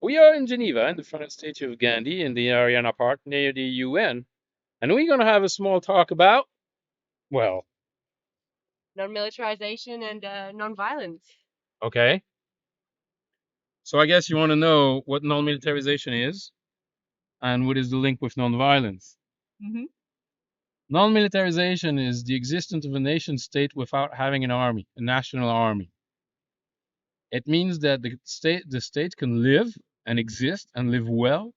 We are in Geneva, in the front statue of Gandhi, in the Ariana Park near the UN, and we're going to have a small talk about, well, Non-militarization and non-violence. okay. So I guess you want to know what non-militarization is and what is the link with non-violence. Hmm. Non-militarization is the existence of a nation state without having an army, a national army. It means that the state can live and exist and live well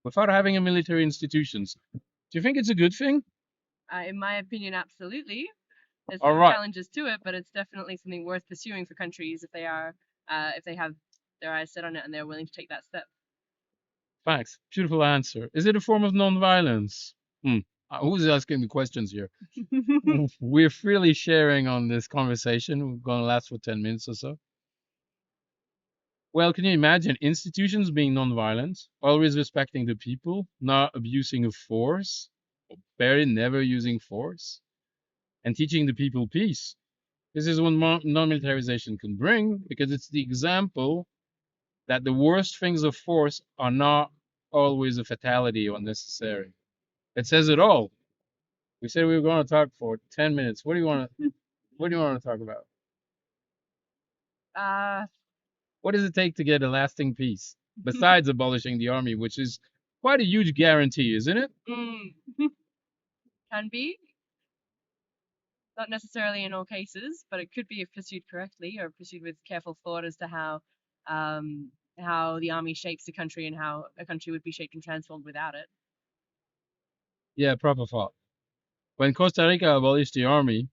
without having a military institutions. Do you think it's a good thing? In my opinion, absolutely. There's All some right. challenges to it, but it's definitely something worth pursuing for countries if they have their eyes set on it and they're willing to take that step. Thanks. Beautiful answer. Is it a form of non-violence? Hmm. Who's asking the questions here? We're freely sharing on this conversation. We're going to last for 10 minutes or so. Well, can you imagine institutions being non-violent, always respecting the people, not abusing of force, or barely never using force, and teaching the people peace? This is what non-militarization can bring because it's the example that the worst things of force are not always a fatality or necessary. It says it all. We said we were going to talk for 10 minutes. What do you want to what do you want to talk about? uh, What does it take to get a lasting peace besides abolishing the army, which is quite a huge guarantee, isn't it? mm, can be, not necessarily in all cases, but it could be if pursued correctly or pursued with careful thought as to how the army shapes a country and how a country would be shaped and transformed without it. Yeah, proper thought. When Costa Rica abolished the army,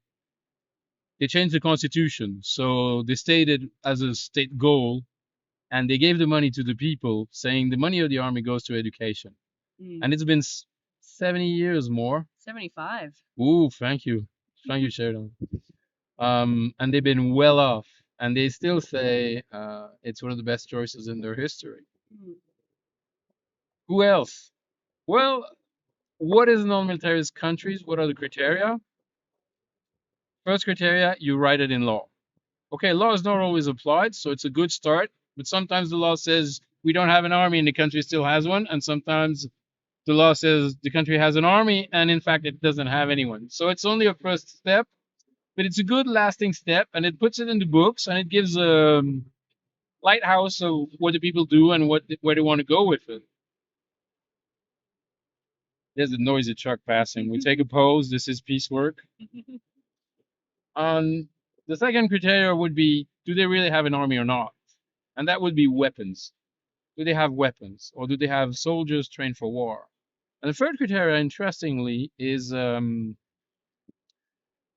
they changed the constitution. So they stated as a state goal and they gave the money to the people, saying the money of the army goes to education. Mm. And it's been 70 years more. 75. Ooh, thank you. Thank you, Sheridan. And they've been well off. And they still say it's one of the best choices in their history. Mm. Who else? Well, what is non-militarist countries? What are the criteria? First criteria, you write it in law. Okay, law is not always applied, so it's a good start. But sometimes the law says we don't have an army and the country still has one, and sometimes the law says the country has an army and in fact it doesn't have anyone. So it's only a first step, but it's a good lasting step, and it puts it in the books and it gives a lighthouse of what the people do and where they want to go with it. There's a noisy truck passing. We take a pose. This is piecework. The second criteria would be, do they really have an army or not? And that would be weapons. Do they have weapons, or do they have soldiers trained for war? And the third criteria, interestingly, is the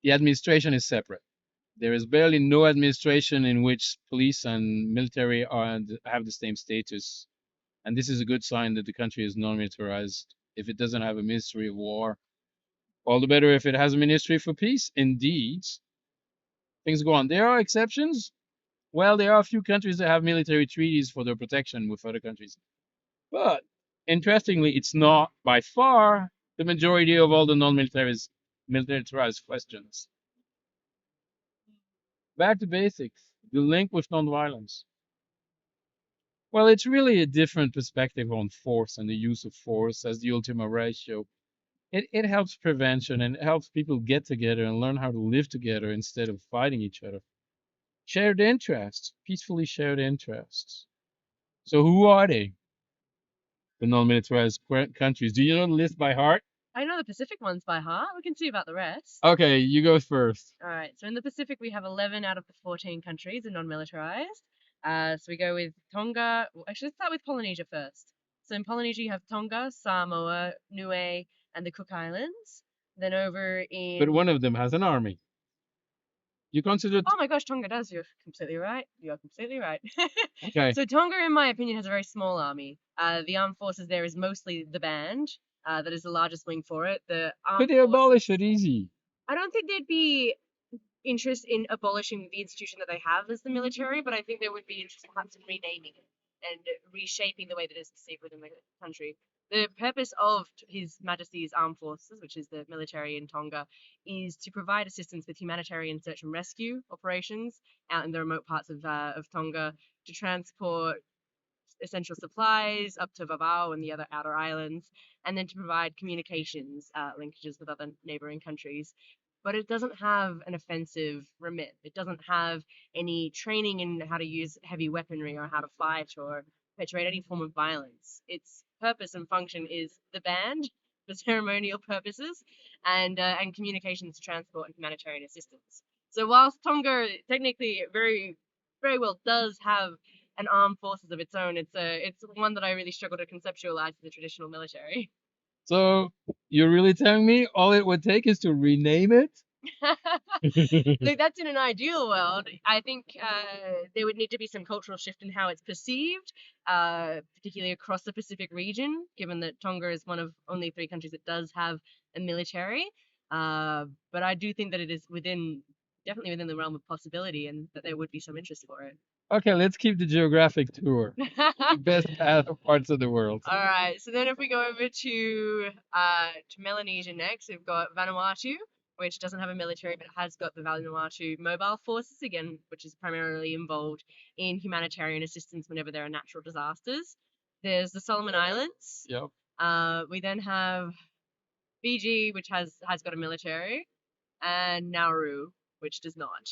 administration is separate. There is barely no administration in which police and military have the same status. And this is a good sign that the country is non-militarized. If it doesn't have a ministry of war, all the better if it has a ministry for peace. Indeed, things go on. There are exceptions. Well, there are a few countries that have military treaties for their protection with other countries. But interestingly, it's not by far the majority of all the non-militarized questions. Back to basics. The link with nonviolence. Well, it's really a different perspective on force and the use of force as the ultima ratio. It helps prevention and it helps people get together and learn how to live together instead of fighting each other. Shared interests, peacefully shared interests. So who are they? The non-militarized countries. Do you know the list by heart? I know the Pacific ones by heart. We can see about the rest. Okay, you go first. All right. So in the Pacific, we have 11 out of the 14 countries are non-militarized. So we go with Tonga. Well, actually, let's start with Polynesia first. So in Polynesia, you have Tonga, Samoa, Niue, and the Cook Islands. Then over But in one of them has an army. You consider Oh my gosh, Tonga does. You're completely right. You are completely right. okay. So Tonga, in my opinion, has a very small army. The armed forces there is mostly the band. That is the largest wing for it. The Could armed they abolish forces. it easy? I don't think there'd be interest in abolishing the institution that they have as the military, but I think there would be interest perhaps in renaming it and reshaping the way that it's perceived within the country. The purpose of His Majesty's Armed Forces, which is the military in Tonga, is to provide assistance with humanitarian search and rescue operations out in the remote parts of Tonga, to transport essential supplies up to Vavau and the other outer islands, and then to provide communications linkages with other neighboring countries. But it doesn't have an offensive remit. It doesn't have any training in how to use heavy weaponry or how to fight or perpetuate any form of violence. Its purpose and function is the band for ceremonial purposes and communications, transport, and humanitarian assistance. So whilst Tonga technically very well does have an armed forces of its own, it's one that I really struggle to conceptualize as a traditional military. So you're really telling me all it would take is to rename it? Look, that's in an ideal world. I think there would need to be some cultural shift in how it's perceived, particularly across the Pacific region, given that Tonga is one of only 3 countries that does have a military. But I do think that it is definitely within the realm of possibility, and that there would be some interest for it. Okay, let's keep the geographic tour. The best parts of the world. All right. So then, if we go over to Melanesia next, we've got Vanuatu, which doesn't have a military but has got the Vanuatu Mobile Forces again, which is primarily involved in humanitarian assistance whenever there are natural disasters. There's the Solomon Islands. Yep. We then have Fiji, which has got a military, and Nauru, which does not.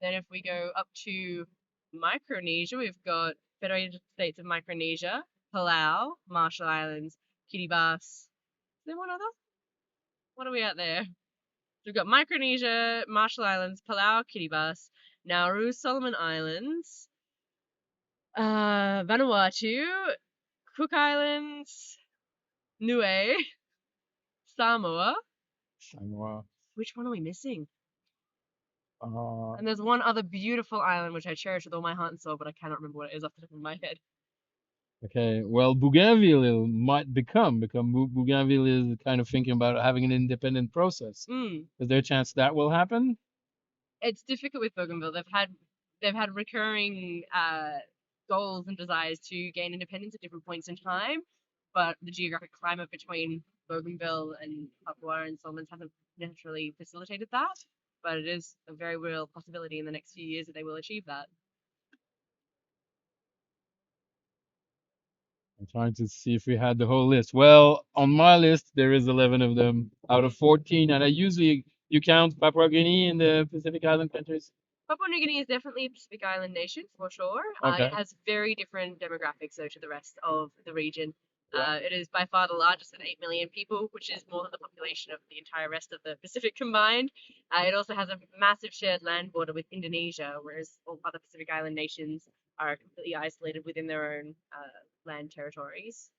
Then if we go up to Micronesia, we've got Federated States of Micronesia, Palau, Marshall Islands, Kiribati. Is there one other? What are we at there? We've got Micronesia, Marshall Islands, Palau, Kiribati, Nauru, Solomon Islands, Vanuatu, Cook Islands, Niue, Samoa. Samoa. Which one are we missing? Uh, And there's one other beautiful island which I cherish with all my heart and soul, but I cannot remember what it is off the top of my head. okay, well, Bougainville might because Bougainville is kind of thinking about having an independent process. Is there a chance that will happen? It's difficult with Bougainville. They've had recurring goals and desires to gain independence at different points in time, but the geographic climate between Bougainville and Papua and Solomons hasn't naturally facilitated that. But it is a very real possibility in the next few years that they will achieve that. I'm trying to see if we had the whole list. Well, on my list there is 11 of them out of 14, and I usually you count Papua Guinea in the Pacific Island countries. Papua New Guinea is definitely a Pacific Island nation for sure. Okay. It has very different demographics though to the rest of the region. Yeah. It is by far the largest at 8 million people, which is more than the population of the entire rest of the Pacific combined. It also has a massive shared land border with Indonesia, whereas all other Pacific Island nations are completely isolated within their own land territories.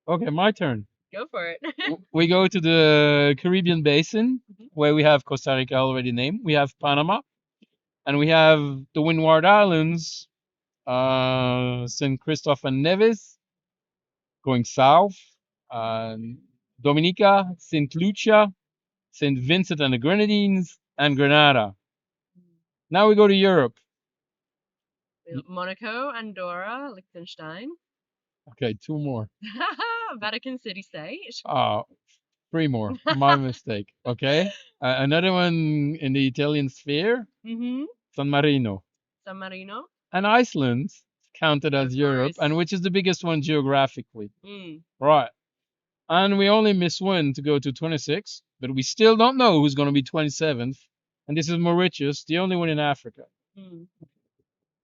Okay, my turn. Go for it. We go to the Caribbean basin, Mhm. where we have Costa Rica already named. We have Panama, and we have the Windward Islands, St. Christophe and Nevis, going south, Dominica, St. Lucia, St. Vincent and the Grenadines, and Grenada. Now we go to Europe. Monaco, Andorra, Liechtenstein. Okay, 2 more. Vatican City State. 3 more. My mistake. Okay. Another one in the Italian sphere, Mm-hmm. San Marino. San Marino. And Iceland counted as Of Europe, course. and which is the biggest one geographically. Mm. Right. And we only miss one to go to 26, but we still don't know who's going to be 27th. And this is Mauritius, the only one in Africa. Mm.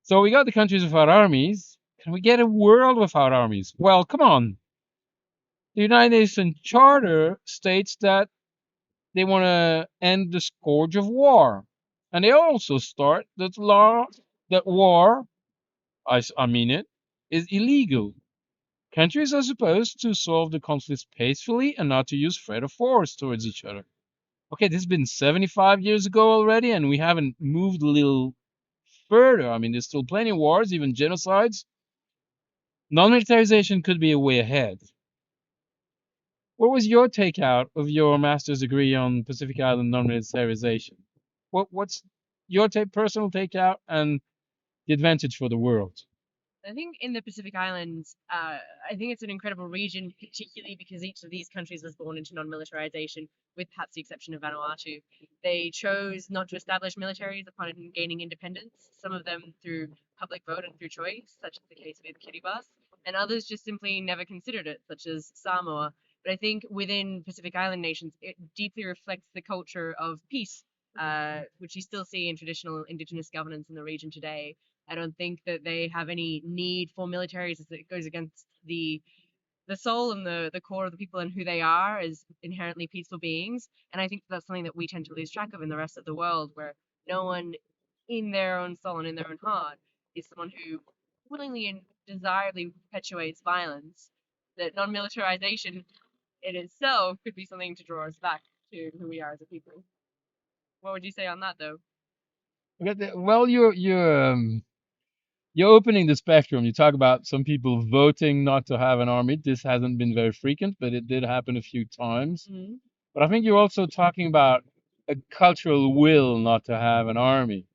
So we got the countries without armies. Can we get a world without armies? Well, come on. The United Nations Charter states that they want to end the scourge of war. And they also start that war, I mean it, is illegal. Countries are supposed to solve the conflicts peacefully and not to use threat of force towards each other. Okay, this has been 75 years ago already, and we haven't moved a little further. I mean, there's still plenty of wars, even genocides. Non-militarization could be a way ahead. What was your takeout of your master's degree on Pacific Island non-militarization? What's your personal takeout and the advantage for the world? I think in the Pacific Islands, I think it's an incredible region, particularly because each of these countries was born into non-militarization, with perhaps the exception of Vanuatu. They chose not to establish militaries upon gaining independence, some of them through public vote and through choice, such as the case with Kiribati, and others just simply never considered it, such as Samoa. But I think within Pacific Island nations, it deeply reflects the culture of peace, which you still see in traditional indigenous governance in the region today. I don't think that they have any need for militaries as it goes against the soul and the core of the people and who they are as inherently peaceful beings. And I think that's something that we tend to lose track of in the rest of the world, where no one in their own soul and in their own heart is someone who willingly and desirably perpetuates violence. That non-militarization in itself could be something to draw us back to who we are as a people. What would you say on that, though? Well, you're opening the spectrum. You talk about some people voting not to have an army. This hasn't been very frequent, but it did happen a few times. Mm-hmm. But I think you're also talking about a cultural will not to have an army.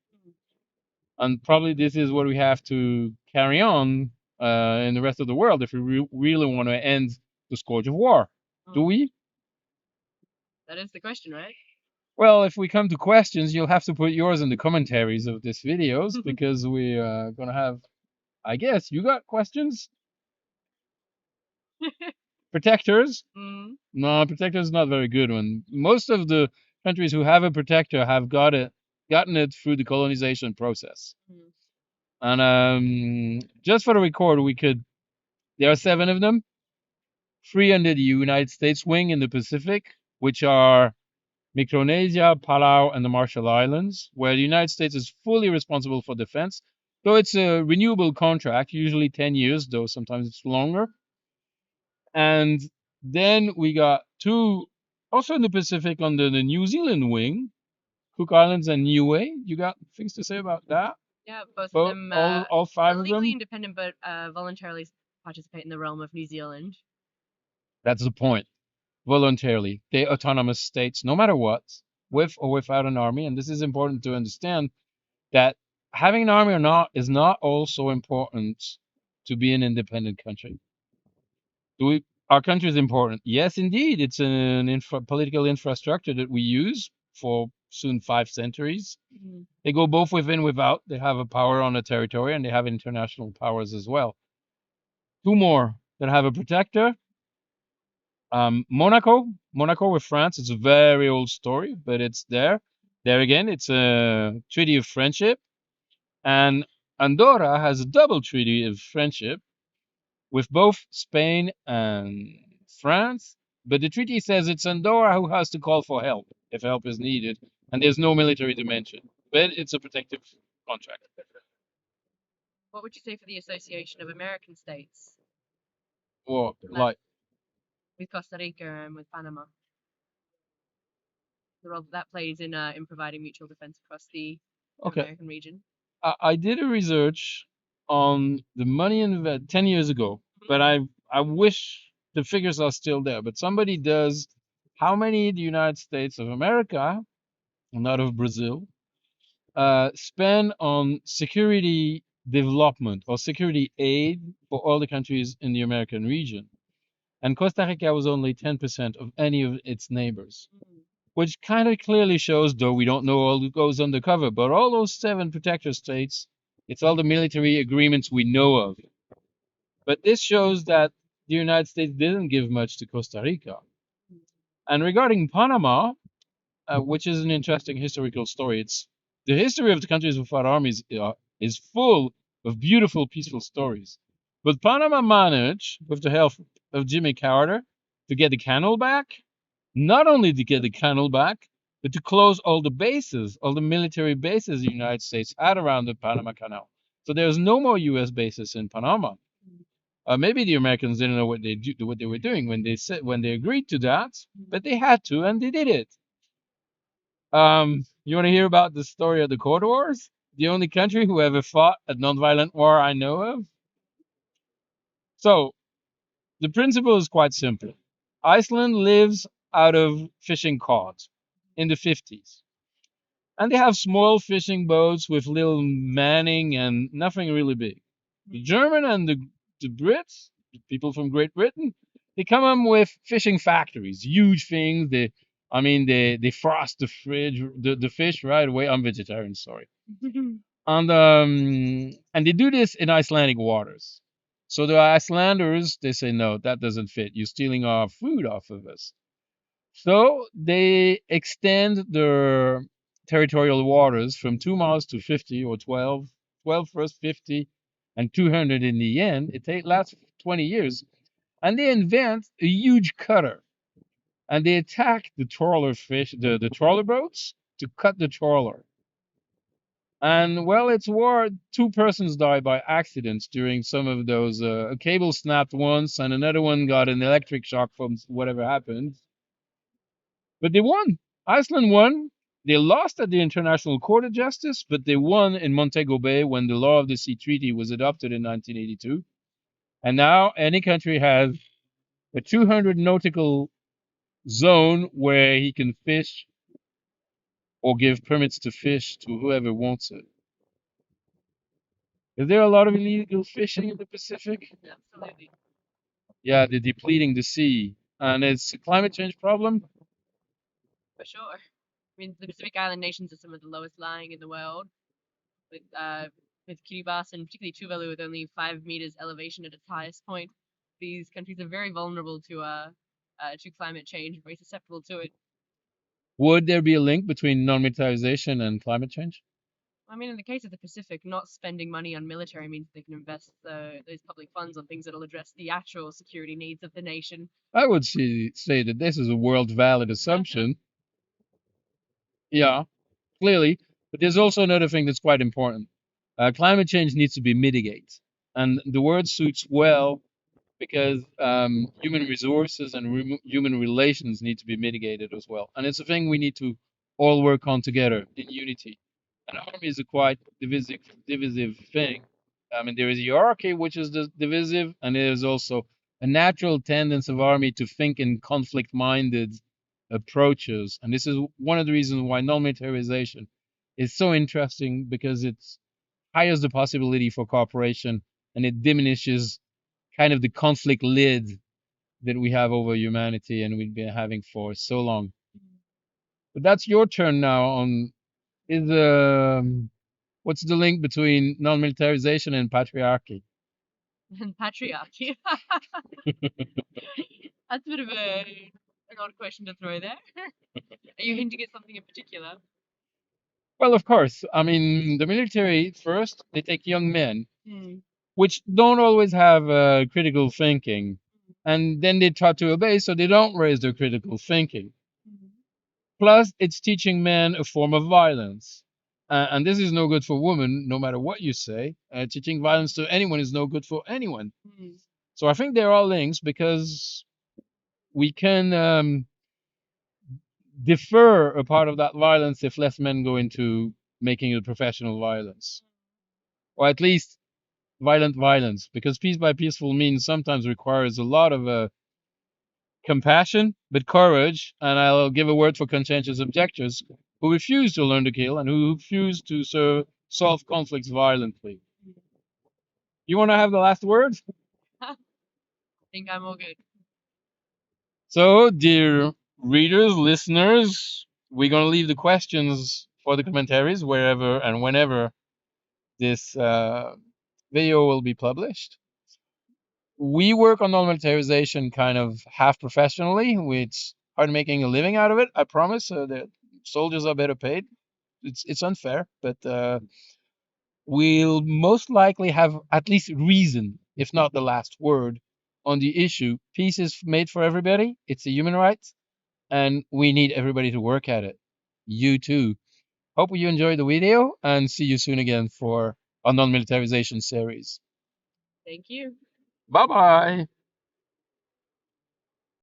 And probably this is what we have to carry on in the rest of the world if we really want to end the scourge of war. Do Mm. we? That is the question, right? Well, if we come to questions, you'll have to put yours in the commentaries of this videos because we're going to have, I guess, you got questions? Protectors? Mm. No, protector is not very good one. Most of the countries who have a protector have gotten it through the colonization process. Mm. And just for the record, there are 7 of them, 3 under the United States wing in the Pacific, which are Micronesia, Palau, and the Marshall Islands, where the United States is fully responsible for defense. Though it's a renewable contract, usually 10 years, though sometimes it's longer. And then we got 2 also in the Pacific under the New Zealand wing, Cook Islands and Niue. You got things to say about that? Yeah, both of Both, them all are 5 of legally them? independent, but voluntarily participate in the realm of New Zealand. That's the point. Voluntarily. They're autonomous states, no matter what, with or without an army. And this is important to understand that having an army or not is not also important to be an independent country. Our country is important. Yes, indeed, it's an political infrastructure that we use for soon 5 centuries. Mm. They go both within and without. They have a power on a territory and they have international powers as well. 2 more that have a protector. Monaco with France. It's a very old story, but it's there. There again, it's a treaty of friendship. And Andorra has a double treaty of friendship with both Spain and France. But the treaty says it's Andorra who has to call for help if help is needed, and there's no military dimension. But it's a protective contract. What would you say for the Association of American States Or like, with Costa Rica and with Panama? The role that that plays in providing mutual defense across the okay, American region. I did a research on the money invested 10 years ago, but I wish the figures are still there. But somebody does how many the United States of America, not of Brazil, spend on security development or security aid for all the countries in the American region. And Costa Rica was only 10% of any of its neighbors, which kind of clearly shows, though we don't know all that goes undercover, but all those 7 protector states, it's all the military agreements we know of. But this shows that the United States didn't give much to Costa Rica. And regarding Panama, which is an interesting historical story, it's the history of the countries without armies is full of beautiful, peaceful stories. But Panama managed, with the help of Jimmy Carter, to get the canal back. Not only to get the canal back, but to close all the bases, all the military bases the United States had around the Panama Canal. So there's no more U.S. bases in Panama. Maybe the Americans didn't know what they were doing when they agreed to that, but they had to, and they did it. You want to hear about the story of the Cold Wars? The only country who ever fought a nonviolent war I know of. So the principle is quite simple. Iceland lives out of fishing cod in the 50s. And they have small fishing boats with little manning and nothing really big. The German and the Brits, the people from Great Britain, they come up with fishing factories, huge things. They frost the fridge, the fish right away. I'm vegetarian, sorry. And they do this in Icelandic waters. So the Icelanders, they say, no, that doesn't fit. You're stealing our food off of us. So they extend their territorial waters from 2 miles to 50 or 12, 12 first, 50, and 200 in the end. Lasts 20 years. And they invent a huge cutter. And they attack the trawler fish, the trawler boats to cut the trawler. And well, it's war. Two persons died by accidents during some of those. A cable snapped once, and another one got an electric shock from whatever happened. But they won. Iceland won. They lost at the International Court of Justice, but they won in Montego Bay when the Law of the Sea Treaty was adopted in 1982. And now any country has a 200 nautical zone where he can fish or give permits to fish to whoever wants it. Is there a lot of illegal fishing in the Pacific? Absolutely. Yeah, they're depleting the sea. And it's a climate change problem. For sure. I mean, the Pacific Island nations are some of the lowest lying in the world, with Kiribati and particularly Tuvalu with only 5 meters elevation at its highest point. These countries are very vulnerable to climate change, very susceptible to it. Would there be a link between non-militarization and climate change? I mean, in the case of the Pacific, not spending money on military means they can invest those public funds on things that'll address the actual security needs of the nation. I would say that this is a world valid assumption. Yeah, clearly. But there's also another thing that's quite important. Climate change needs to be mitigated. And the word suits well because human resources and human relations need to be mitigated as well. And it's a thing we need to all work on together in unity. An army is a quite divisive thing. I mean, there is hierarchy, which is divisive, and there is also a natural tendency of army to think in conflict-minded approaches. And this is one of the reasons why non-militarization is so interesting because it hires the possibility for cooperation and it diminishes kind of the conflict lid that we have over humanity and we've been having for so long. But that's your turn now. On is what's the link between non-militarization and patriarchy? And patriarchy. That's a bit of an odd question to throw there. Are you hinting at something in particular? Well, of course. I mean, the military first they take young men, Hmm. which don't always have critical thinking, and then they try to obey, so they don't raise their critical thinking. Plus, it's teaching men a form of violence. And this is no good for women, no matter what you say. Teaching violence to anyone is no good for anyone. Hmm. So I think they're all links because we can defer a part of that violence if less men go into making it professional violence. Or at least violent violence, because peace by peaceful means sometimes requires a lot of compassion, but courage, and I'll give a word for conscientious objectors who refuse to learn to kill and who refuse to solve conflicts violently. You want to have the last word? I think I'm all good. So, dear readers, listeners, we're going to leave the questions for the commentaries wherever and whenever this video will be published. We work on non-militarization kind of half professionally. It's hard making a living out of it. I promise. The soldiers are better paid. It's unfair, but we'll most likely have at least reason, if not the last word, on the issue. Peace is made for everybody. It's a human right, and we need everybody to work at it. You too. Hope you enjoyed the video, and see you soon again for a non-militarization series. Thank you. Bye bye.